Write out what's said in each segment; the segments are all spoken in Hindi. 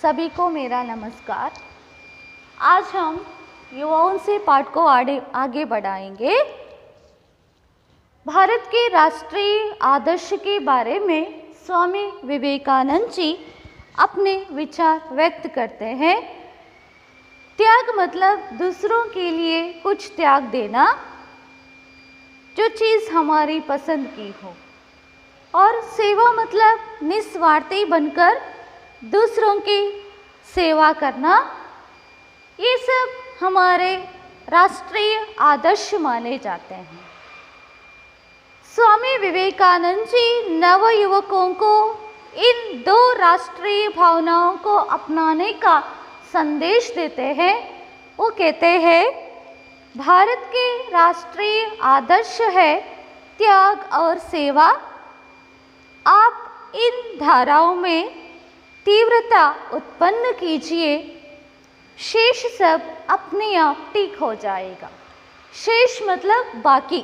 सभी को मेरा नमस्कार। आज हम युवाओं से पाठ को आगे बढ़ाएंगे। भारत के राष्ट्रीय आदर्श के बारे में स्वामी विवेकानंद जी अपने विचार व्यक्त करते हैं। त्याग मतलब दूसरों के लिए कुछ त्याग देना, जो चीज़ हमारी पसंद की हो। और सेवा मतलब निस्वार्थी बनकर दूसरों की सेवा करना। ये सब हमारे राष्ट्रीय आदर्श माने जाते हैं। स्वामी विवेकानंद जी नवयुवकों को इन दो राष्ट्रीय भावनाओं को अपनाने का संदेश देते हैं। वो कहते हैं, भारत के राष्ट्रीय आदर्श है त्याग और सेवा। आप इन धाराओं में तीव्रता उत्पन्न कीजिए, शेष सब अपने आप ठीक हो जाएगा। शेष मतलब बाकी।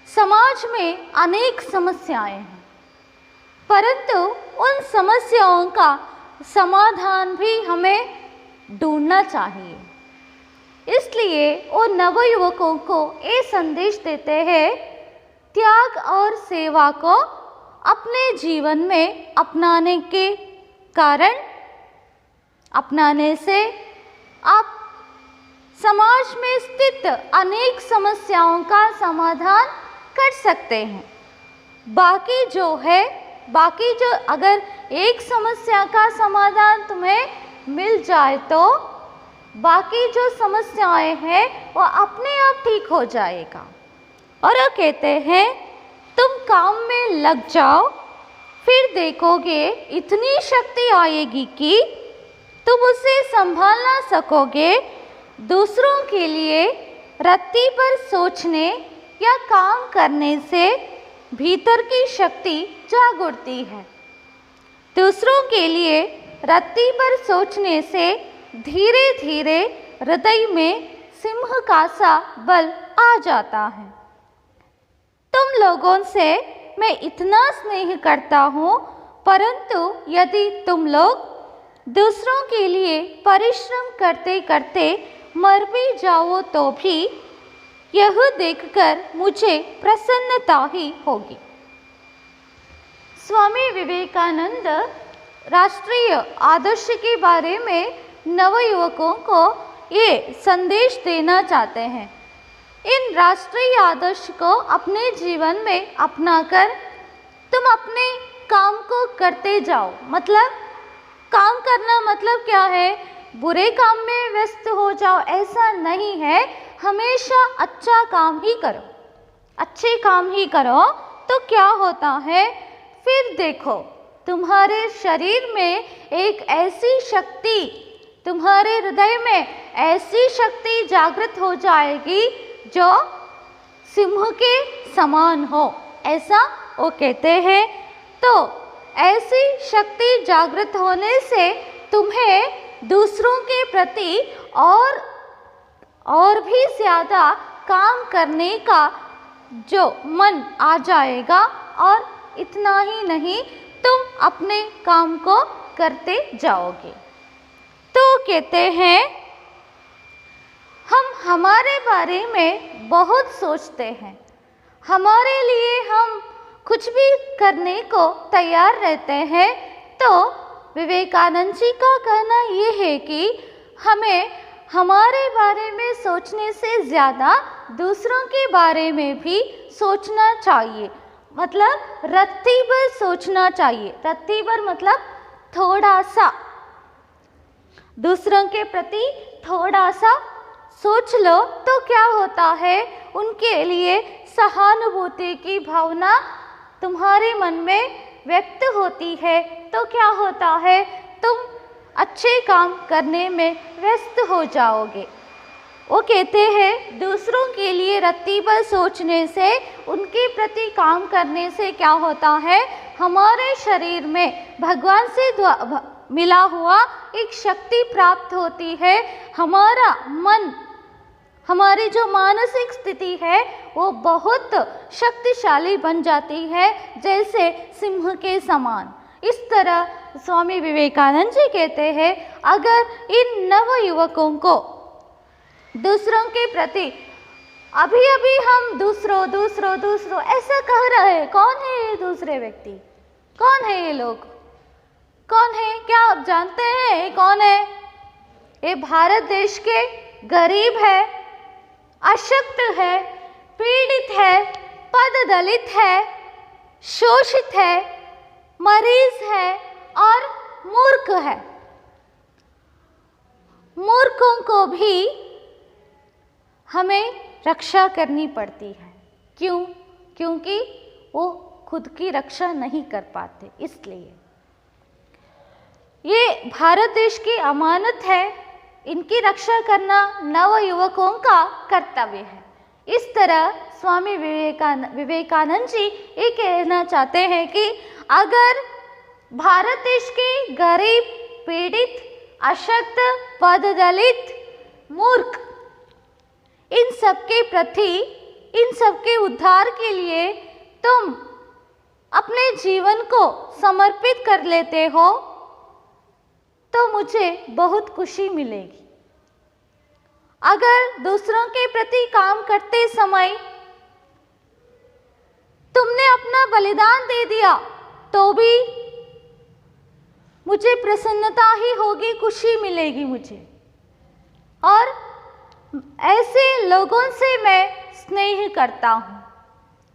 समाज में अनेक समस्याएं हैं, परंतु उन समस्याओं का समाधान भी हमें ढूंढना चाहिए। इसलिए वो नवयुवकों को ये संदेश देते हैं, त्याग और सेवा को अपने जीवन में अपनाने से आप समाज में स्थित अनेक समस्याओं का समाधान कर सकते हैं। बाकी जो अगर एक समस्या का समाधान तुम्हें मिल जाए तो बाकी जो समस्याएं हैं वो अपने आप ठीक हो जाएगा। और वो कहते हैं, तुम काम में लग जाओ, फिर देखोगे इतनी शक्ति आएगी कि तुम उसे संभालना सकोगे। दूसरों के लिए रत्ती पर सोचने या काम करने से भीतर की शक्ति जाग उठती है। दूसरों के लिए रत्ती पर सोचने से धीरे धीरे हृदय में सिंह का सा बल आ जाता है। तुम लोगों से मैं इतना स्नेह करता हूँ, परंतु यदि तुम लोग दूसरों के लिए परिश्रम करते करते मर भी जाओ तो भी यह देखकर मुझे प्रसन्नता ही होगी। स्वामी विवेकानंद राष्ट्रीय आदर्श के बारे में नवयुवकों को ये संदेश देना चाहते हैं। इन राष्ट्रीय आदर्श को अपने जीवन में अपनाकर तुम अपने काम को करते जाओ। मतलब काम करना मतलब क्या है? बुरे काम में व्यस्त हो जाओ, ऐसा नहीं है। हमेशा अच्छा काम ही करो, अच्छे काम ही करो। तो क्या होता है, फिर देखो तुम्हारे शरीर में एक ऐसी शक्ति, तुम्हारे हृदय में ऐसी शक्ति जागृत हो जाएगी जो सिंह के समान हो, ऐसा वो कहते हैं। तो ऐसी शक्ति जागृत होने से तुम्हें दूसरों के प्रति और भी ज़्यादा काम करने का जो मन आ जाएगा। और इतना ही नहीं, तुम अपने काम को करते जाओगे। तो कहते हैं, हम हमारे बारे में बहुत सोचते हैं, हमारे लिए हम कुछ भी करने को तैयार रहते हैं। तो विवेकानंद जी का कहना ये है कि हमें हमारे बारे में सोचने से ज़्यादा दूसरों के बारे में भी सोचना चाहिए। मतलब रत्ती भर सोचना चाहिए। रत्ती भर मतलब थोड़ा सा, दूसरों के प्रति थोड़ा सा सोच लो तो क्या होता है, उनके लिए सहानुभूति की भावना तुम्हारे मन में व्यक्त होती है। तो क्या होता है, तुम अच्छे काम करने में व्यस्त हो जाओगे। वो कहते हैं, दूसरों के लिए रत्ती भर सोचने से, उनके प्रति काम करने से क्या होता है, हमारे शरीर में भगवान से मिला हुआ एक शक्ति प्राप्त होती है। हमारा मन, हमारी जो मानसिक स्थिति है वो बहुत शक्तिशाली बन जाती है, जैसे सिंह के समान। इस तरह स्वामी विवेकानंद जी कहते हैं, अगर इन नव युवकों को दूसरों के प्रति अभी अभी हम दूसरों दूसरों दूसरों ऐसा कह रहे हैं, कौन है ये दूसरे व्यक्ति, कौन है ये लोग, कौन है, क्या आप जानते हैं ये कौन है? ये भारत देश के गरीब है, अशक्त है, पीड़ित है, पददलित है, शोषित है, मरीज है और मूर्ख है। मूर्खों को भी हमें रक्षा करनी पड़ती है। क्यों? क्योंकि वो खुद की रक्षा नहीं कर पाते, इसलिए ये भारत देश की अमानत है, इनकी रक्षा करना नव युवकों का कर्तव्य है। इस तरह स्वामी विवेकानंद जी ये कहना चाहते हैं कि अगर भारत देश के गरीब, पीड़ित, अशक्त, पददलित, मूर्ख, इन सबके प्रति, इन सबके उद्धार के लिए तुम अपने जीवन को समर्पित कर लेते हो तो मुझे बहुत खुशी मिलेगी। अगर दूसरों के प्रति काम करते समय तुमने अपना बलिदान दे दिया तो भी मुझे प्रसन्नता ही होगी, खुशी मिलेगी मुझे। और ऐसे लोगों से मैं स्नेह करता हूँ।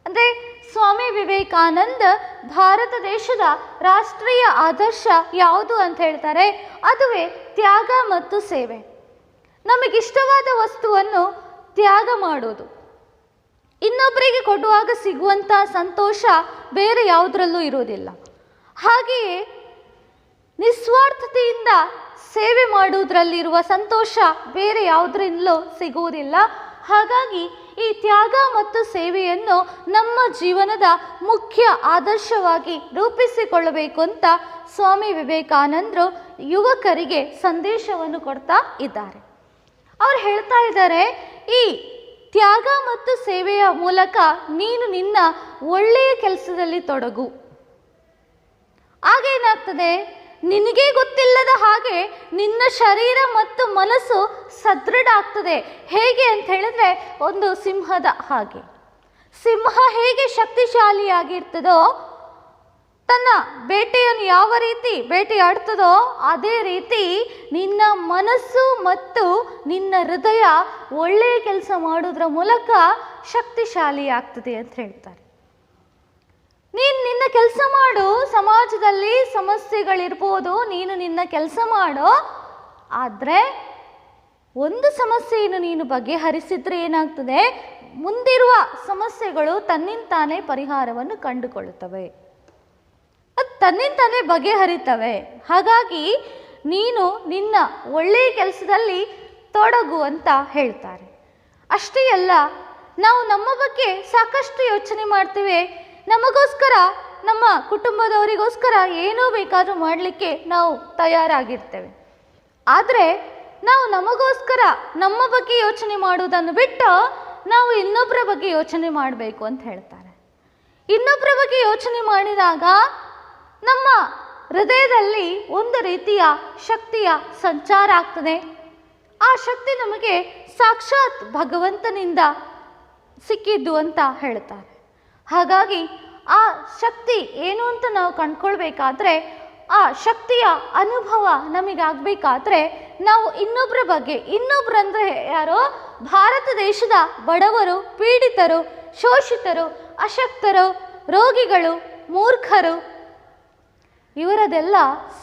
ಅಂದರೆ ಸ್ವಾಮಿ ವಿವೇಕಾನಂದ ಭಾರತ ದೇಶದ ರಾಷ್ಟ್ರೀಯ ಆದರ್ಶ ಯಾವುದು ಅಂತ ಹೇಳ್ತಾರೆ, ಅದುವೇ ತ್ಯಾಗ ಮತ್ತು ಸೇವೆ. ನಮಗಿಷ್ಟವಾದ ವಸ್ತುವನ್ನು ತ್ಯಾಗ ಮಾಡೋದು, ಇನ್ನೊಬ್ಬರಿಗೆ ಕೊಡುವಾಗ ಸಿಗುವಂಥ ಸಂತೋಷ ಬೇರೆ ಯಾವುದರಲ್ಲೂ ಇರೋದಿಲ್ಲ. ಹಾಗೆಯೇ ನಿಸ್ವಾರ್ಥತೆಯಿಂದ ಸೇವೆ ಮಾಡುವುದರಲ್ಲಿರುವ ಸಂತೋಷ ಬೇರೆ ಯಾವುದರಿಂದಲೂ ಸಿಗುವುದಿಲ್ಲ. ಹಾಗಾಗಿ ಈ ತ್ಯಾಗ ಮತ್ತು ಸೇವೆಯನ್ನು ನಮ್ಮ ಜೀವನದ ಮುಖ್ಯ ಆದರ್ಶವಾಗಿ ರೂಪಿಸಿಕೊಳ್ಳಬೇಕು ಅಂತ ಸ್ವಾಮಿ ವಿವೇಕಾನಂದರು ಯುವಕರಿಗೆ ಸಂದೇಶವನ್ನು ಕೊಡ್ತಾ ಇದ್ದಾರೆ. ಅವ್ರು ಹೇಳ್ತಾ ಇದ್ದಾರೆ, ಈ ತ್ಯಾಗ ಮತ್ತು ಸೇವೆಯ ಮೂಲಕ ನೀನು ನಿನ್ನ ಒಳ್ಳೆಯ ಕೆಲಸದಲ್ಲಿ ತೊಡಗು. ಆಗೇನಾಗ್ತದೆ, ನಿನಗೆ ಗೊತ್ತಿಲ್ಲದ ಹಾಗೆ ನಿನ್ನ ಶರೀರ ಮತ್ತು ಮನಸ್ಸು ಸದೃಢ ಆಗ್ತದೆ. ಹೇಗೆ ಅಂತ ಹೇಳಿದ್ರೆ, ಒಂದು ಸಿಂಹದ ಹಾಗೆ. ಸಿಂಹ ಹೇಗೆ ಶಕ್ತಿಶಾಲಿಯಾಗಿರ್ತದೋ, ತನ್ನ ಬೇಟೆಯನ್ನು ಯಾವ ರೀತಿ ಬೇಟೆಯಾಡ್ತದೋ ಅದೇ ರೀತಿ ನಿನ್ನ ಮನಸ್ಸು ಮತ್ತು ನಿನ್ನ ಹೃದಯ ಒಳ್ಳೆಯ ಕೆಲಸ ಮಾಡೋದ್ರ ಮೂಲಕ ಶಕ್ತಿಶಾಲಿಯಾಗ್ತದೆ ಅಂತ ಹೇಳ್ತಾರೆ. ನೀನು ನಿನ್ನ ಕೆಲಸ ಮಾಡು, ಸಮಾಜದಲ್ಲಿ ಸಮಸ್ಯೆಗಳಿರ್ಬೋದು, ನೀನು ನಿನ್ನ ಕೆಲಸ ಮಾಡೋ. ಆದರೆ ಒಂದು ಸಮಸ್ಯೆಯನ್ನು ನೀನು ಬಗೆಹರಿಸಿದ್ರೆ ಏನಾಗ್ತದೆ, ಮುಂದಿರುವ ಸಮಸ್ಯೆಗಳು ತನ್ನಿಂತಾನೇ ಪರಿಹಾರವನ್ನು ಕಂಡುಕೊಳ್ಳುತ್ತವೆ, ಅದು ತನ್ನಿಂತಾನೇ ಬಗೆಹರಿತವೆ. ಹಾಗಾಗಿ ನೀನು ನಿನ್ನ ಒಳ್ಳೆಯ ಕೆಲಸದಲ್ಲಿ ತೊಡಗು ಅಂತ ಹೇಳ್ತಾರೆ. ಅಷ್ಟೇ ಅಲ್ಲ, ನಾವು ನಮ್ಮ ಬಗ್ಗೆ ಸಾಕಷ್ಟು ಯೋಚನೆ ಮಾಡ್ತೀವಿ. ನಮಗೋಸ್ಕರ, ನಮ್ಮ ಕುಟುಂಬದವರಿಗೋಸ್ಕರ ಏನೋ ಬೇಕಾದರೂ ಮಾಡಲಿಕ್ಕೆ ನಾವು ತಯಾರಾಗಿರ್ತೇವೆ. ಆದರೆ ನಾವು ನಮಗೋಸ್ಕರ ನಮ್ಮ ಬಗ್ಗೆ ಯೋಚನೆ ಮಾಡುವುದನ್ನು ಬಿಟ್ಟು ನಾವು ಇನ್ನೊಬ್ಬರ ಬಗ್ಗೆ ಯೋಚನೆ ಮಾಡಬೇಕು ಅಂತ ಹೇಳ್ತಾರೆ. ಇನ್ನೊಬ್ಬರ ಬಗ್ಗೆ ಯೋಚನೆ ಮಾಡಿದಾಗ ನಮ್ಮ ಹೃದಯದಲ್ಲಿ ಒಂದು ರೀತಿಯ ಶಕ್ತಿಯ ಸಂಚಾರ ಆಗ್ತದೆ. ಆ ಶಕ್ತಿ ನಮಗೆ ಸಾಕ್ಷಾತ್ ಭಗವಂತನಿಂದ ಸಿಕ್ಕಿದ್ದು ಅಂತ ಹೇಳ್ತಾರೆ. ಹಾಗಾಗಿ ಆ ಶಕ್ತಿ ಏನು ಅಂತ ನಾವು ಕಂಡುಕೊಳ್ಬೇಕಾದ್ರೆ, ಆ ಶಕ್ತಿಯ ಅನುಭವ ನಮಗಾಗಬೇಕಾದ್ರೆ ನಾವು ಇನ್ನೊಬ್ಬರ ಬಗ್ಗೆ, ಇನ್ನೊಬ್ಬರಂದರೆ ಯಾರೋ ಭಾರತ ದೇಶದ ಬಡವರು, ಪೀಡಿತರು, ಶೋಷಿತರು, ಅಶಕ್ತರು, ರೋಗಿಗಳು, ಮೂರ್ಖರು, ಇವರದೆಲ್ಲ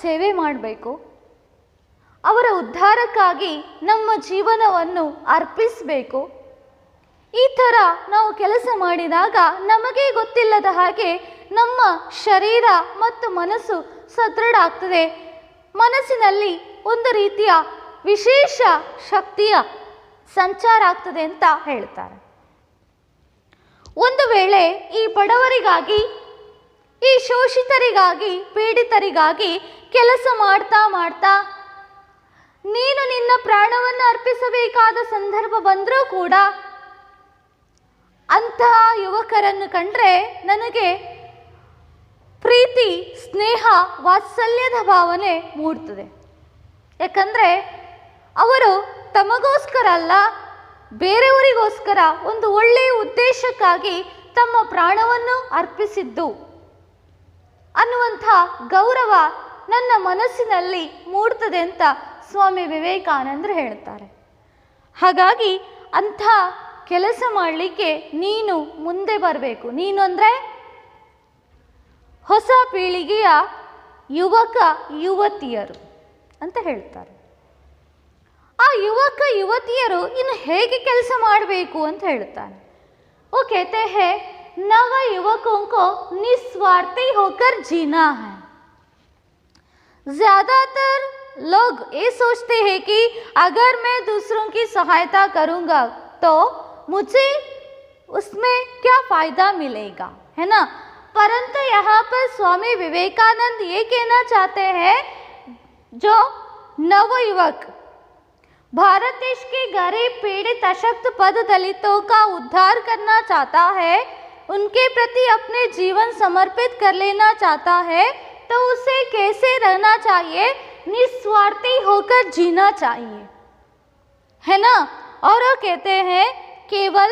ಸೇವೆ ಮಾಡಬೇಕು. ಅವರ ಉದ್ಧಾರಕ್ಕಾಗಿ ನಮ್ಮ ಜೀವನವನ್ನು ಅರ್ಪಿಸಬೇಕು. ಈ ಥರ ನಾವು ಕೆಲಸ ಮಾಡಿದಾಗ ನಮಗೆ ಗೊತ್ತಿಲ್ಲದ ಹಾಗೆ ನಮ್ಮ ಶರೀರ ಮತ್ತು ಮನಸ್ಸು ಸದೃಢ ಆಗ್ತದೆ. ಮನಸ್ಸಿನಲ್ಲಿ ಒಂದು ರೀತಿಯ ವಿಶೇಷ ಶಕ್ತಿಯ ಸಂಚಾರ ಆಗ್ತದೆ ಅಂತ ಹೇಳ್ತಾರೆ. ಒಂದು ವೇಳೆ ಈ ಬಡವರಿಗಾಗಿ, ಈ ಶೋಷಿತರಿಗಾಗಿ, ಪೀಡಿತರಿಗಾಗಿ ಕೆಲಸ ಮಾಡ್ತಾ ಮಾಡ್ತಾ ನೀನು ನಿನ್ನ ಪ್ರಾಣವನ್ನು ಅರ್ಪಿಸಬೇಕಾದ ಸಂದರ್ಭ ಬಂದರೂ ಕೂಡ ಅಂತಹ ಯುವಕರನ್ನು ಕಂಡ್ರೆ ನನಗೆ ಪ್ರೀತಿ, ಸ್ನೇಹ, ವಾತ್ಸಲ್ಯದ ಭಾವನೆ ಮೂಡ್ತದೆ. ಯಾಕಂದರೆ ಅವರು ತಮಗೋಸ್ಕರ ಅಲ್ಲ, ಬೇರೆಯವರಿಗೋಸ್ಕರ ಒಂದು ಒಳ್ಳೆಯ ಉದ್ದೇಶಕ್ಕಾಗಿ ತಮ್ಮ ಪ್ರಾಣವನ್ನು ಅರ್ಪಿಸಿದ್ದು ಅನ್ನುವಂಥ ಗೌರವ ನನ್ನ ಮನಸ್ಸಿನಲ್ಲಿ ಮೂಡ್ತದೆ ಅಂತ ಸ್ವಾಮಿ ವಿವೇಕಾನಂದರು ಹೇಳ್ತಾರೆ. ಹಾಗಾಗಿ ಅಂಥ ಕೆಲಸ ಮಾಡಲಿಕ್ಕೆ ನೀನು ಮುಂದೆ ಬರಬೇಕು. ನೀನು ಅಂದರೆ ಹೊಸ ಪೀಳಿಗೆಯ ಯುವಕ ಯುವತಿಯರು ಅಂತ ಹೇಳ್ತಾರೆ. ಆ ಯುವಕ ಯುವತಿಯರು ಇನ್ನು ಹೇಗೆ ಕೆಲಸ ಮಾಡಬೇಕು ಅಂತ ಹೇಳ್ತಾನೆ. वो कहते हैं नव युवकों को निस्वार्थी होकर जीना है. ज़्यादातर लोग ये सोचते हैं कि अगर मैं दूसरों की सहायता करूँगा तो मुझे उसमें क्या फ़ायदा मिलेगा, है ना. परंतु यहाँ पर स्वामी विवेकानंद ये कहना चाहते हैं, जो नवयुवक भारत देश के गरीब, पीड़ित, अशक्त, पद दलितों का उद्धार करना चाहता है, उनके प्रति अपने जीवन समर्पित कर लेना चाहता है, तो उसे कैसे रहना चाहिए? निस्वार्थी होकर जीना चाहिए, है ना. और वो कहते हैं केवल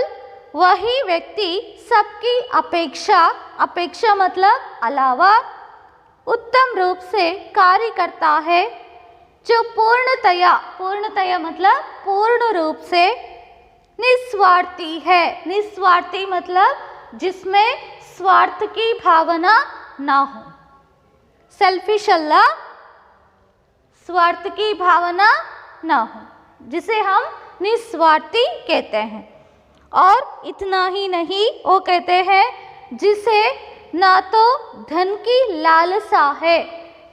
वही व्यक्ति सबकी अपेक्षा मतलब अलावा उत्तम रूप से कार्य करता है, जो पूर्णतया मतलब पूर्ण रूप से निस्वार्थी है. निस्वार्थी मतलब जिसमें स्वार्थ की भावना ना हो. सेल्फिश अल्लाह, स्वार्थ की भावना ना हो, जिसे हम निस्वार्थी कहते हैं. और इतना ही नहीं, वो कहते हैं जिसे ना तो धन की लालसा है.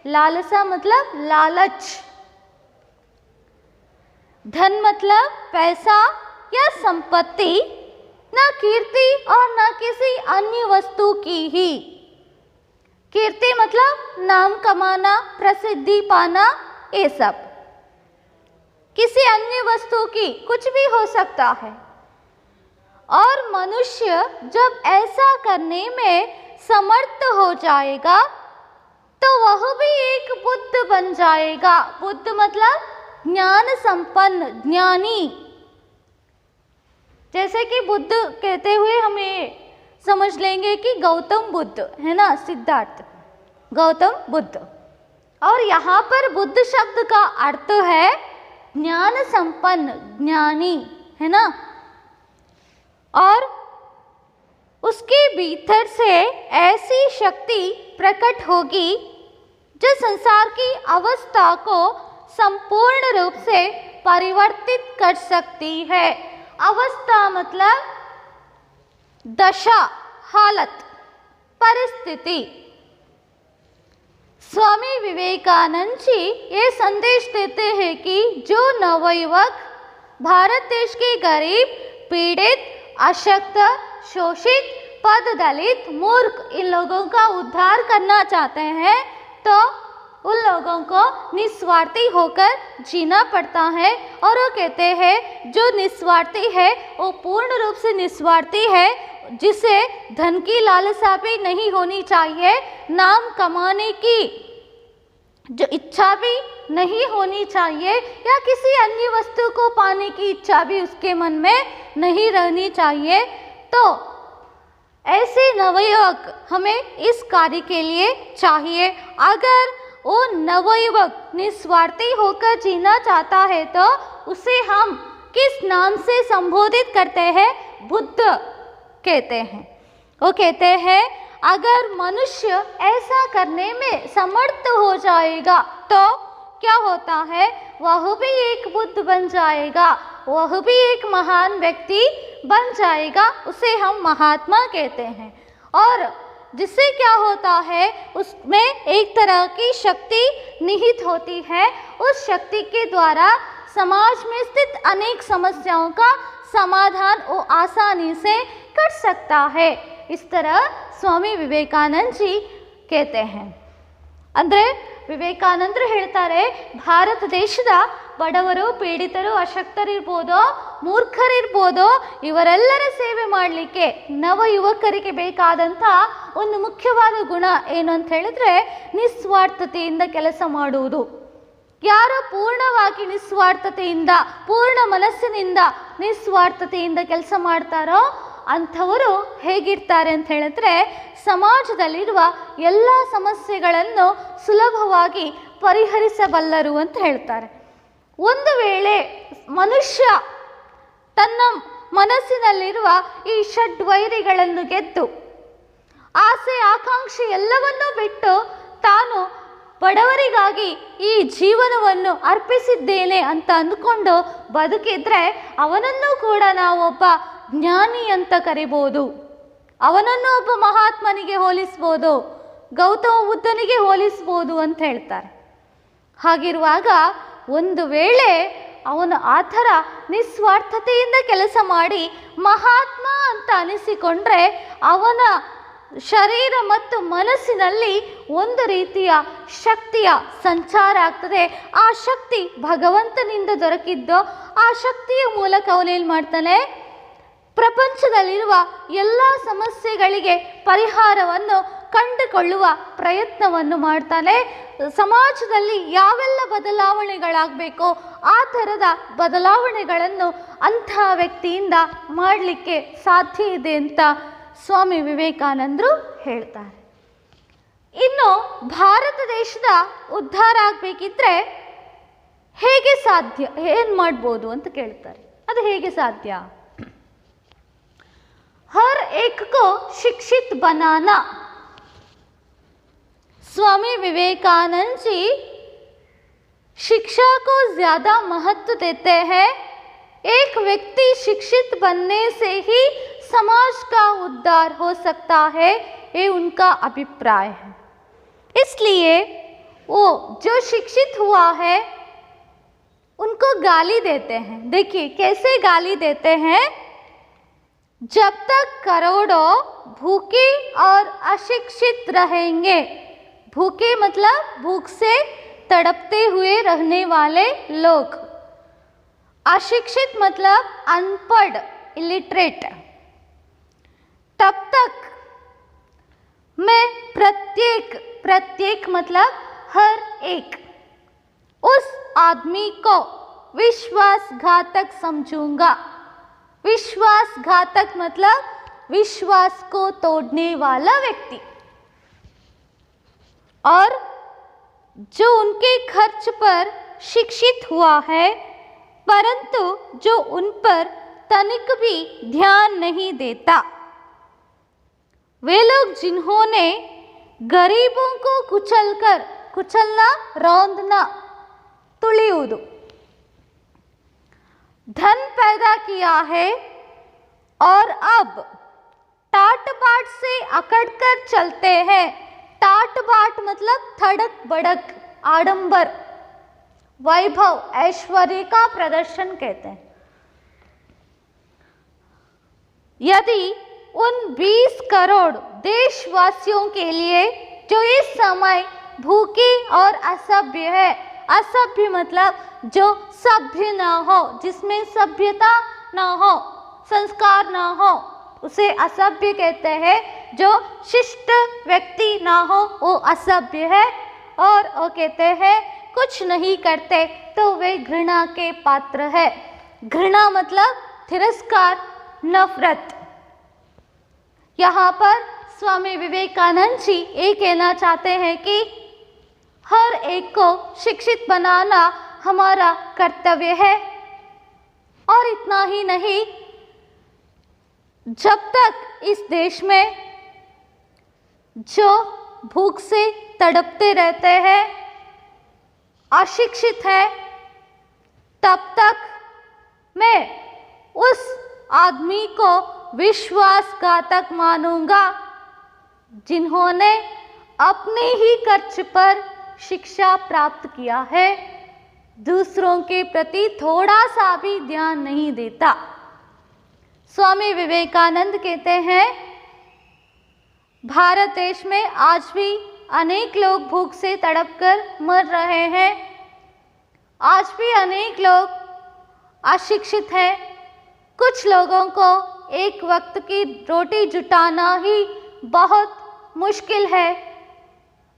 लालसा मतलब लालच. धन मतलब पैसा या संपत्ति, न कीर्ति और न किसी अन्य वस्तु की ही. कीर्ति मतलब नाम कमाना, प्रसिद्धि पाना, ये सब. किसी अन्य वस्तु की कुछ भी हो सकता है. और मनुष्य जब ऐसा करने में समर्थ हो जाएगा तो वह भी एक बुद्ध बन जाएगा. बुद्ध मतलब ज्ञान संपन्न, ज्ञानी. जैसे कि बुद्ध कहते हुए हमें समझ लेंगे कि गौतम बुद्ध है ना, सिद्धार्थ गौतम बुद्ध. और यहाँ पर बुद्ध शब्द का अर्थ है ज्ञान संपन्न, ज्ञानी, है ना. और उसके भीतर से ऐसी शक्ति प्रकट होगी जो संसार की अवस्था को संपूर्ण रूप से परिवर्तित कर सकती है. अवस्था मतलब दशा, हालत, परिस्थिति. स्वामी विवेकानंद जी ये संदेश देते हैं कि जो नवयुवक भारत देश के गरीब, पीड़ित, अशक्त, शोषित, पद दलित, मूर्ख, इन लोगों का उद्धार करना चाहते हैं, तो उन लोगों को निस्वार्थी होकर जीना पड़ता है. और वो कहते हैं जो निस्वार्थी है वो पूर्ण रूप से निस्वार्थी है, जिसे धन की लालसा भी नहीं होनी चाहिए, नाम कमाने की जो इच्छा भी नहीं होनी चाहिए, या किसी अन्य वस्तु को पाने की इच्छा भी उसके मन में नहीं रहनी चाहिए. तो ऐसे नवयुवक हमें इस कार्य के लिए चाहिए. अगर वो नवयुवक निस्वार्थी होकर जीना चाहता है तो उसे हम किस नाम से संबोधित करते हैं? बुद्ध कहते हैं. वो कहते हैं अगर मनुष्य ऐसा करने में समर्थ हो जाएगा तो क्या होता है? वह भी एक बुद्ध बन जाएगा, वह भी एक महान व्यक्ति बन जाएगा. उसे हम महात्मा कहते हैं. और जिससे क्या होता है, उसमें एक तरह की शक्ति निहित होती है. उस शक्ति के द्वारा समाज में स्थित अनेक समस्याओं का समाधान वो आसानी से कर सकता है. इस तरह स्वामी विवेकानंद जी कहते हैं. ಅಂದರೆ ವಿವೇಕಾನಂದರು ಹೇಳ್ತಾರೆ, ಭಾರತ ದೇಶದ ಬಡವರು, ಪೀಡಿತರು, ಅಶಕ್ತರಿರ್ಬೋದು, ಮೂರ್ಖರಿರ್ಬೋದು, ಇವರೆಲ್ಲರ ಸೇವೆ ಮಾಡಲಿಕ್ಕೆ ನವ ಯುವಕರಿಗೆ ಬೇಕಾದಂಥ ಒಂದು ಮುಖ್ಯವಾದ ಗುಣ ಏನು ಅಂತ ಹೇಳಿದ್ರೆ ನಿಸ್ವಾರ್ಥತೆಯಿಂದ ಕೆಲಸ ಮಾಡುವುದು. ಯಾರು ಪೂರ್ಣವಾಗಿ ನಿಸ್ವಾರ್ಥತೆಯಿಂದ, ಪೂರ್ಣ ಮನಸ್ಸಿನಿಂದ ನಿಸ್ವಾರ್ಥತೆಯಿಂದ ಕೆಲಸ ಮಾಡ್ತಾರೋ ಅಂಥವರು ಹೇಗಿರ್ತಾರೆ ಅಂತ ಹೇಳಿದ್ರೆ ಸಮಾಜದಲ್ಲಿರುವ ಎಲ್ಲ ಸಮಸ್ಯೆಗಳನ್ನು ಸುಲಭವಾಗಿ ಪರಿಹರಿಸಬಲ್ಲರು ಅಂತ ಹೇಳ್ತಾರೆ. ಒಂದು ವೇಳೆ ಮನುಷ್ಯ ತನ್ನ ಮನಸ್ಸಿನಲ್ಲಿರುವ ಈ ಷಡ್ವೈರಿಗಳನ್ನು ಗೆದ್ದು ಆಸೆ ಆಕಾಂಕ್ಷೆ ಎಲ್ಲವನ್ನೂ ಬಿಟ್ಟು ತಾನು ಬಡವರಿಗಾಗಿ ಈ ಜೀವನವನ್ನು ಅರ್ಪಿಸಿದ್ದೇನೆ ಅಂತ ಅಂದುಕೊಂಡು ಬದುಕಿದ್ರೆ ಅವನನ್ನು ಕೂಡ ನಾವೊಬ್ಬ ಜ್ಞಾನಿ ಅಂತ ಕರಿಬೋದು, ಅವನನ್ನು ಒಬ್ಬ ಮಹಾತ್ಮನಿಗೆ ಹೋಲಿಸ್ಬೋದು, ಗೌತಮ ಬುದ್ಧನಿಗೆ ಹೋಲಿಸ್ಬೋದು ಅಂತ ಹೇಳ್ತಾರೆ. ಹಾಗಿರುವಾಗ ಒಂದು ವೇಳೆ ಅವನು ಆ ಥರ ನಿಸ್ವಾರ್ಥತೆಯಿಂದ ಕೆಲಸ ಮಾಡಿ ಮಹಾತ್ಮ ಅಂತ ಅನಿಸಿಕೊಂಡ್ರೆ ಅವನ ಶರೀರ ಮತ್ತು ಮನಸ್ಸಿನಲ್ಲಿ ಒಂದು ರೀತಿಯ ಶಕ್ತಿಯ ಸಂಚಾರ ಆಗ್ತದೆ. ಆ ಶಕ್ತಿ ಭಗವಂತನಿಂದ ದೊರಕಿದ್ದು. ಆ ಶಕ್ತಿಯ ಮೂಲಕ ಅವನೇನು ಮಾಡ್ತಾನೆ, ಪ್ರಪಂಚದಲ್ಲಿರುವ ಎಲ್ಲ ಸಮಸ್ಯೆಗಳಿಗೆ ಪರಿಹಾರವನ್ನು ಕಂಡುಕೊಳ್ಳುವ ಪ್ರಯತ್ನವನ್ನು ಮಾಡ್ತಾನೆ. ಸಮಾಜದಲ್ಲಿ ಯಾವೆಲ್ಲ ಬದಲಾವಣೆಗಳಾಗಬೇಕೋ ಆ ಥರದ ಬದಲಾವಣೆಗಳನ್ನು ಅಂಥ ವ್ಯಕ್ತಿಯಿಂದ ಮಾಡಲಿಕ್ಕೆ ಸಾಧ್ಯ ಇದೆ ಅಂತ ಸ್ವಾಮಿ ವಿವೇಕಾನಂದರು ಹೇಳ್ತಾರೆ. ಇನ್ನು ಭಾರತ ದೇಶದ ಉದ್ಧಾರ ಆಗಬೇಕಿದ್ರೆ ಹೇಗೆ ಸಾಧ್ಯ, ಏನು ಮಾಡ್ಬೋದು ಅಂತ ಕೇಳ್ತಾರೆ. ಅದು ಹೇಗೆ ಸಾಧ್ಯ? हर एक को शिक्षित बनाना। स्वामी विवेकानंद जी शिक्षा को ज़्यादा महत्व देते हैं। एक व्यक्ति शिक्षित बनने से ही समाज का उद्धार हो सकता है, ये उनका अभिप्राय है। इसलिए वो जो शिक्षित हुआ है उनको गाली देते हैं। देखिए कैसे गाली देते हैं, जब तक करोड़ों भूखे और अशिक्षित रहेंगे, भूखे मतलब भूख से तड़पते हुए रहने वाले लोग, अशिक्षित मतलब अनपढ़ इलिटरेट, तब तक मैं प्रत्येक मतलब हर एक उस आदमी को विश्वासघातक समझूंगा। विश्वासघातक मतलब विश्वास को तोड़ने वाला व्यक्ति, और जो उनके खर्च पर शिक्षित हुआ है परंतु जो उन पर तनिक भी ध्यान नहीं देता, वे लोग जिन्होंने गरीबों को कुचलना, रौंदना, तुಳಿಯುವುದು, धन पैदा किया है और अब टाट बाट से अकड़ कर चलते हैं। टाट बाट मतलब थड़क बड़क, आडंबर, वैभव, ऐश्वर्य का प्रदर्शन कहते हैं। यदि उन 20 करोड़ देशवासियों के लिए जो इस समय भूखे और असभ्य है, असभ्य मतलब जो सभ्य ना हो, जिसमें सभ्यता ना हो, संस्कार ना हो, उसे असभ्य कहते हैं। जो शिष्ट व्यक्ति ना हो वो असभ्य है। और वो कहते हैं कुछ नहीं करते तो वे घृणा के पात्र है। घृणा मतलब तिरस्कार, नफरत। यहाँ पर स्वामी विवेकानंद जी ये कहना चाहते हैं कि हर एक को शिक्षित बनाना हमारा कर्तव्य है। और इतना ही नहीं, जब तक इस देश में जो भूख से तड़पते रहते हैं, अशिक्षित है, तब तक मैं उस आदमी को विश्वासघातक मानूंगा जिन्होंने अपने ही खर्च पर शिक्षा प्राप्त किया है, दूसरों के प्रति थोड़ा सा भी ध्यान नहीं देता। स्वामी विवेकानंद कहते हैं भारत देश में आज भी अनेक लोग भूख से तड़प कर मर रहे हैं। आज भी अनेक लोग अशिक्षित हैं। कुछ लोगों को एक वक्त की रोटी जुटाना ही बहुत मुश्किल है।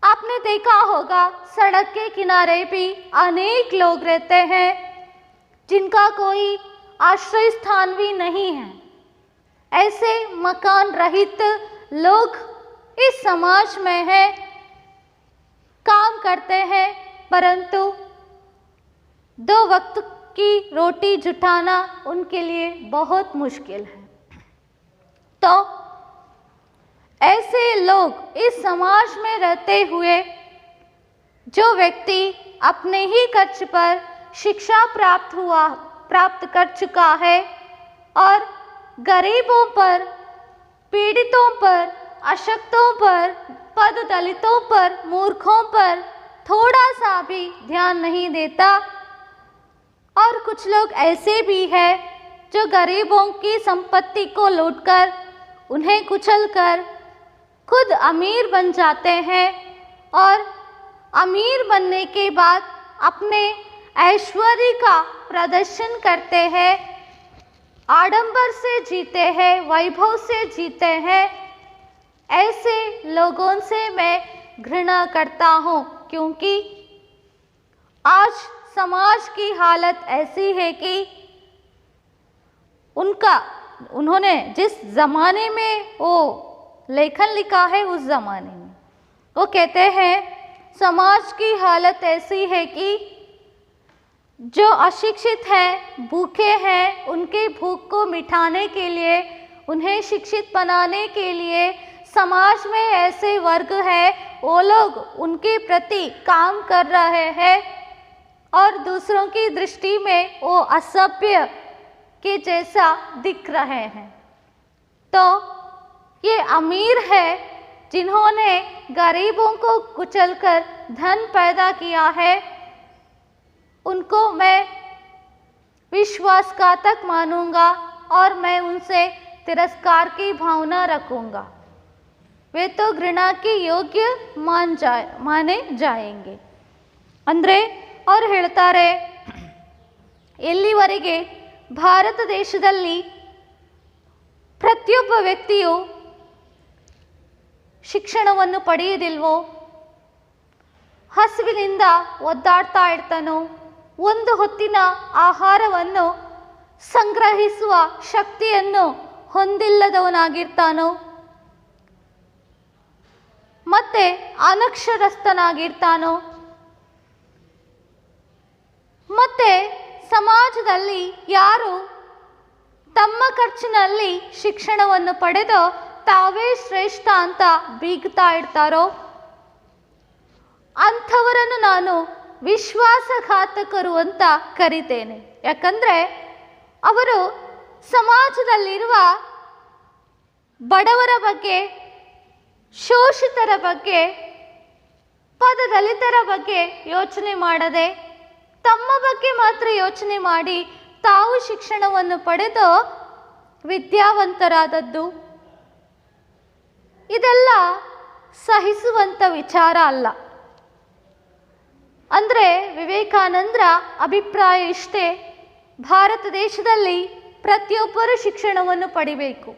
आपने देखा होगा सड़क के किनारे भी अनेक लोग रहते हैं जिनका कोई आश्रय स्थान भी नहीं है। ऐसे मकान रहित लोग इस समाज में हैं, काम करते हैं, परंतु 2 वक्त की रोटी जुटाना उनके लिए बहुत मुश्किल है। तो ऐसे लोग इस समाज में रहते हुए जो व्यक्ति अपने ही खर्च पर शिक्षा प्राप्त कर चुका है और गरीबों पर, पीड़ितों पर, अशक्तों पर, पद दलितों पर, मूर्खों पर थोड़ा सा भी ध्यान नहीं देता, और कुछ लोग ऐसे भी हैं जो गरीबों की संपत्ति को लूटकर, उन्हें कुचलकर खुद अमीर बन जाते हैं और अमीर बनने के बाद अपने ऐश्वर्य का प्रदर्शन करते हैं, आडंबर से जीते हैं, वैभव से जीते हैं। ऐसे लोगों से मैं घृणा करता हूँ, क्योंकि आज समाज की हालत ऐसी है कि उन्होंने जिस ज़माने में वो लेखन लिखा है, उस ज़माने में वो कहते हैं समाज की हालत ऐसी है कि जो अशिक्षित हैं, भूखे हैं, उनके भूख को मिटाने के लिए, उन्हें शिक्षित बनाने के लिए समाज में ऐसे वर्ग हैं, वो लोग उनके प्रति काम कर रहे हैं और दूसरों की दृष्टि में वो असभ्य के जैसा दिख रहे हैं। तो ये अमीर है जिन्होंने गरीबों को कुचलकर धन पैदा किया है, उनको मैं विश्वासघातक मानूंगा और मैं उनसे तिरस्कार की भावना रखूंगा। वे तो घृणा के योग्य माने जाएंगे ಅಂದ್ರೆ ಅವರು ಹೇಳ್ತಾರೆ, ಎಲ್ಲಿವರೆಗೆ ಭಾರತ ದೇಶದಲ್ಲಿ ಪ್ರತಿಯೊಬ್ಬ ವ್ಯಕ್ತಿಯು ಶಿಕ್ಷಣವನ್ನು ಪಡೆಯುವುದಿಲ್ವೋ, ಹಸಿವಿನಿಂದ ಒದ್ದಾಡ್ತಾ ಇರ್ತಾನೋ, ಒಂದು ಹೊತ್ತಿನ ಆಹಾರವನ್ನು ಸಂಗ್ರಹಿಸುವ ಶಕ್ತಿಯನ್ನು ಹೊಂದಿಲ್ಲದವನಾಗಿರ್ತಾನೋ, ಮತ್ತೆ ಅನಕ್ಷರಸ್ಥನಾಗಿರ್ತಾನೋ, ಮತ್ತೆ ಸಮಾಜದಲ್ಲಿ ಯಾರು ತಮ್ಮ ಖರ್ಚಿನಲ್ಲಿ ಶಿಕ್ಷಣವನ್ನು ಪಡೆದು ತಾವೇ ಶ್ರೇಷ್ಠ ಅಂತ ಬೀಗ್ತಾ ಇರ್ತಾರೋ ಅಂಥವರನ್ನು ನಾನು ವಿಶ್ವಾಸಘಾತಕರು ಅಂತ ಕರಿತೇನೆ. ಯಾಕಂದರೆ ಅವರು ಸಮಾಜದಲ್ಲಿರುವ ಬಡವರ ಬಗ್ಗೆ, ಶೋಷಿತರ ಬಗ್ಗೆ, ಪದದಲಿತರ ಬಗ್ಗೆ ಯೋಚನೆ ಮಾಡದೆ ತಮ್ಮ ಬಗ್ಗೆ ಮಾತ್ರ ಯೋಚನೆ ಮಾಡಿ ತಾವು ಶಿಕ್ಷಣವನ್ನು ಪಡೆದು ವಿದ್ಯಾವಂತರಾದದ್ದು, ಇದೆಲ್ಲ ಸಹಿಸುವಂಥ ವಿಚಾರ ಅಲ್ಲ. ಅಂದರೆ ವಿವೇಕಾನಂದರ ಅಭಿಪ್ರಾಯ ಇಷ್ಟೇ, ಭಾರತ ದೇಶದಲ್ಲಿ ಪ್ರತಿಯೊಬ್ಬರೂ ಶಿಕ್ಷಣವನ್ನು ಪಡಿಬೇಕು.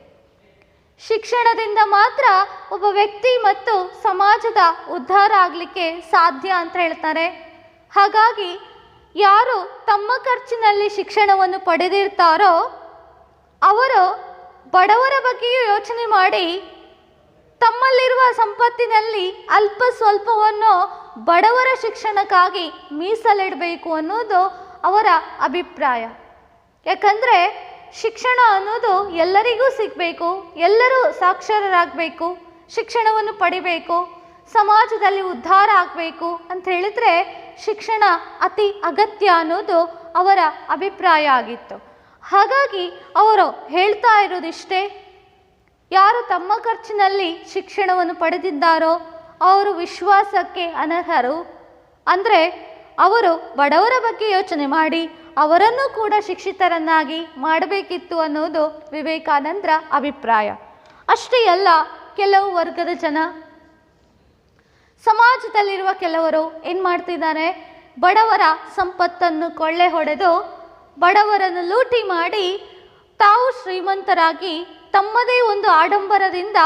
ಶಿಕ್ಷಣದಿಂದ ಮಾತ್ರ ಒಬ್ಬ ವ್ಯಕ್ತಿ ಮತ್ತು ಸಮಾಜದ ಉದ್ಧಾರ ಆಗಲಿಕ್ಕೆ ಸಾಧ್ಯ ಅಂತ ಹೇಳ್ತಾರೆ. ಹಾಗಾಗಿ ಯಾರು ತಮ್ಮ ಖರ್ಚಿನಲ್ಲಿ ಶಿಕ್ಷಣವನ್ನು ಪಡೆದಿರ್ತಾರೋ ಅವರು ಬಡವರ ಬಗ್ಗೆಯೂ ಯೋಚನೆ ಮಾಡಿ ತಮ್ಮಲ್ಲಿರುವ ಸಂಪತ್ತಿನಲ್ಲಿ ಅಲ್ಪ ಸ್ವಲ್ಪವನ್ನು ಬಡವರ ಶಿಕ್ಷಣಕ್ಕಾಗಿ ಮೀಸಲಿಡಬೇಕು ಅನ್ನೋದು ಅವರ ಅಭಿಪ್ರಾಯ. ಯಾಕಂದರೆ ಶಿಕ್ಷಣ ಅನ್ನೋದು ಎಲ್ಲರಿಗೂ ಸಿಗಬೇಕು, ಎಲ್ಲರೂ ಸಾಕ್ಷರರಾಗಬೇಕು, ಶಿಕ್ಷಣವನ್ನು ಪಡಿಬೇಕು, ಸಮಾಜದಲ್ಲಿ ಉದ್ಧಾರ ಆಗಬೇಕು ಅಂತ ಹೇಳಿದರೆ ಶಿಕ್ಷಣ ಅತಿ ಅಗತ್ಯ ಅನ್ನೋದು ಅವರ ಅಭಿಪ್ರಾಯ ಆಗಿತ್ತು. ಹಾಗಾಗಿ ಅವರು ಹೇಳ್ತಾ ಇರೋದಿಷ್ಟೇ, ಯಾರು ತಮ್ಮ ಖರ್ಚಿನಲ್ಲಿ ಶಿಕ್ಷಣವನ್ನು ಪಡೆದಿದ್ದಾರೋ ಅವರು ವಿಶ್ವಾಸಕ್ಕೆ ಅನರ್ಹರು. ಅಂದರೆ ಅವರು ಬಡವರ ಬಗ್ಗೆ ಯೋಚನೆ ಮಾಡಿ ಅವರನ್ನು ಕೂಡ ಶಿಕ್ಷಿತರನ್ನಾಗಿ ಮಾಡಬೇಕಿತ್ತು ಅನ್ನೋದು ವಿವೇಕಾನಂದರ ಅಭಿಪ್ರಾಯ. ಅಷ್ಟೇ ಅಲ್ಲ, ಕೆಲವು ವರ್ಗದ ಜನ ಸಮಾಜದಲ್ಲಿರುವ ಕೆಲವರು ಏನು ಮಾಡ್ತಿದ್ದಾರೆ, ಬಡವರ ಸಂಪತ್ತನ್ನು ಕೊಳ್ಳೆ ಹೊಡೆದು ಬಡವರನ್ನು ಲೂಟಿ ಮಾಡಿ ತಾವು ಶ್ರೀಮಂತರಾಗಿ ತಮ್ಮದೇ ಒಂದು ಆಡಂಬರದಿಂದ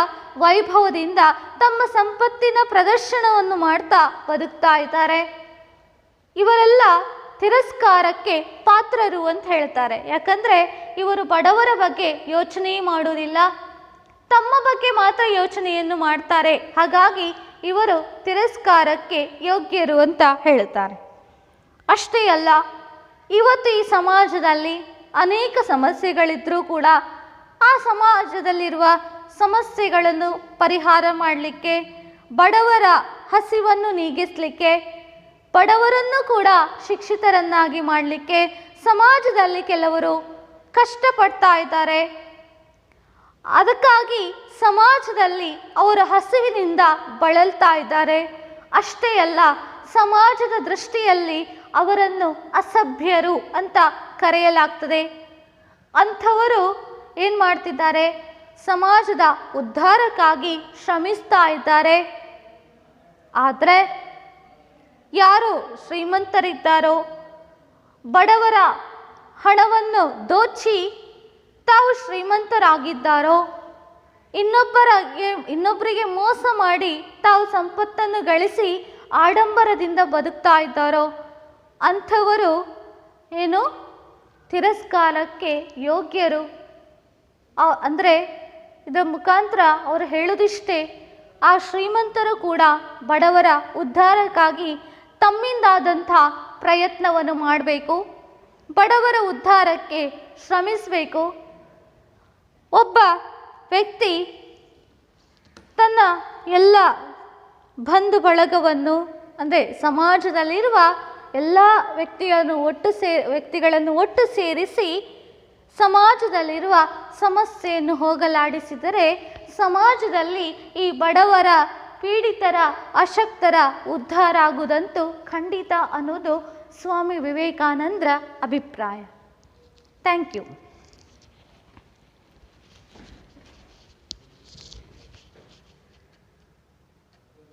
ವೈಭವದಿಂದ ತಮ್ಮ ಸಂಪತ್ತಿನ ಪ್ರದರ್ಶನವನ್ನು ಮಾಡ್ತಾ ಬದುಕ್ತಾ ಇದ್ದಾರೆ. ಇವರೆಲ್ಲ ತಿರಸ್ಕಾರಕ್ಕೆ ಪಾತ್ರರು ಅಂತ ಹೇಳ್ತಾರೆ. ಯಾಕಂದರೆ ಇವರು ಬಡವರ ಬಗ್ಗೆ ಯೋಚನೆ ಮಾಡುವುದಿಲ್ಲ, ತಮ್ಮ ಬಗ್ಗೆ ಮಾತ್ರ ಯೋಚನೆಯನ್ನು ಮಾಡ್ತಾರೆ. ಹಾಗಾಗಿ ಇವರು ತಿರಸ್ಕಾರಕ್ಕೆ ಯೋಗ್ಯರು ಅಂತ ಹೇಳುತ್ತಾರೆ. ಅಷ್ಟೇ ಅಲ್ಲ, ಇವತ್ತು ಈ ಸಮಾಜದಲ್ಲಿ ಅನೇಕ ಸಮಸ್ಯೆಗಳಿದ್ದರೂ ಕೂಡ ಆ ಸಮಾಜದಲ್ಲಿರುವ ಸಮಸ್ಯೆಗಳನ್ನು ಪರಿಹಾರ ಮಾಡಲಿಕ್ಕೆ, ಬಡವರ ಹಸಿವನ್ನು ನೀಗಿಸಲಿಕ್ಕೆ, ಬಡವರನ್ನು ಕೂಡ ಶಿಕ್ಷಿತರನ್ನಾಗಿ ಮಾಡಲಿಕ್ಕೆ ಸಮಾಜದಲ್ಲಿ ಕೆಲವರು ಕಷ್ಟಪಡ್ತಾ ಇದ್ದಾರೆ. ಅದಕ್ಕಾಗಿ ಸಮಾಜದಲ್ಲಿ ಅವರ ಹಸಿವಿನಿಂದ ಬಳಲ್ತಾ ಇದ್ದಾರೆ. ಅಷ್ಟೇ ಅಲ್ಲ, ಸಮಾಜದ ದೃಷ್ಟಿಯಲ್ಲಿ ಅವರನ್ನು ಅಸಭ್ಯರು ಅಂತ ಕರೆಯಲಾಗ್ತದೆ. ಅಂಥವರು ಏನು ಮಾಡ್ತಿದ್ದಾರೆ, ಸಮಾಜದ ಉದ್ಧಾರಕ್ಕಾಗಿ ಶ್ರಮಿಸ್ತಾ ಇದ್ದಾರೆ. ಆದರೆ ಯಾರು ಶ್ರೀಮಂತರಿದ್ದಾರೋ, ಬಡವರ ಹಣವನ್ನು ತಾವು ಶ್ರೀಮಂತರಾಗಿದ್ದಾರೋ, ಇನ್ನೊಬ್ಬರಿಗೆ ಮೋಸ ಮಾಡಿ ತಾವು ಸಂಪತ್ತನ್ನು ಗಳಿಸಿ ಆಡಂಬರದಿಂದ ಬದುಕ್ತಾ ಇದ್ದಾರೋ ಅಂಥವರು ಏನು ತಿರಸ್ಕಾರಕ್ಕೆ ಯೋಗ್ಯರು. ಅಂದರೆ ಇದರ ಮುಖಾಂತರ ಅವರು ಹೇಳೋದಿಷ್ಟೇ, ಆ ಶ್ರೀಮಂತರು ಕೂಡ ಬಡವರ ಉದ್ಧಾರಕ್ಕಾಗಿ ತಮ್ಮಿಂದಾದಂಥ ಪ್ರಯತ್ನವನ್ನು ಮಾಡಬೇಕು, ಬಡವರ ಉದ್ಧಾರಕ್ಕೆ ಶ್ರಮಿಸಬೇಕು. ಒಬ್ಬ ವ್ಯಕ್ತಿ ತನ್ನ ಎಲ್ಲ ಬಂಧು ಬಳಗವನ್ನು, ಅಂದರೆ ಸಮಾಜದಲ್ಲಿರುವ ಎಲ್ಲ ವ್ಯಕ್ತಿಗಳನ್ನು ಒಟ್ಟು ಸೇರಿಸಿ ಸಮಾಜದಲ್ಲಿರುವ ಸಮಸ್ಯೆಯನ್ನು ಹೋಗಲಾಡಿಸಿದರೆ ಸಮಾಜದಲ್ಲಿ ಈ ಬಡವರ, ಪೀಡಿತರ, ಅಶಕ್ತರ ಉದ್ಧಾರ ಆಗುವುದಂತೂ ಖಂಡಿತ ಅನ್ನೋದು ಸ್ವಾಮಿ ವಿವೇಕಾನಂದರ ಅಭಿಪ್ರಾಯ. Thank you.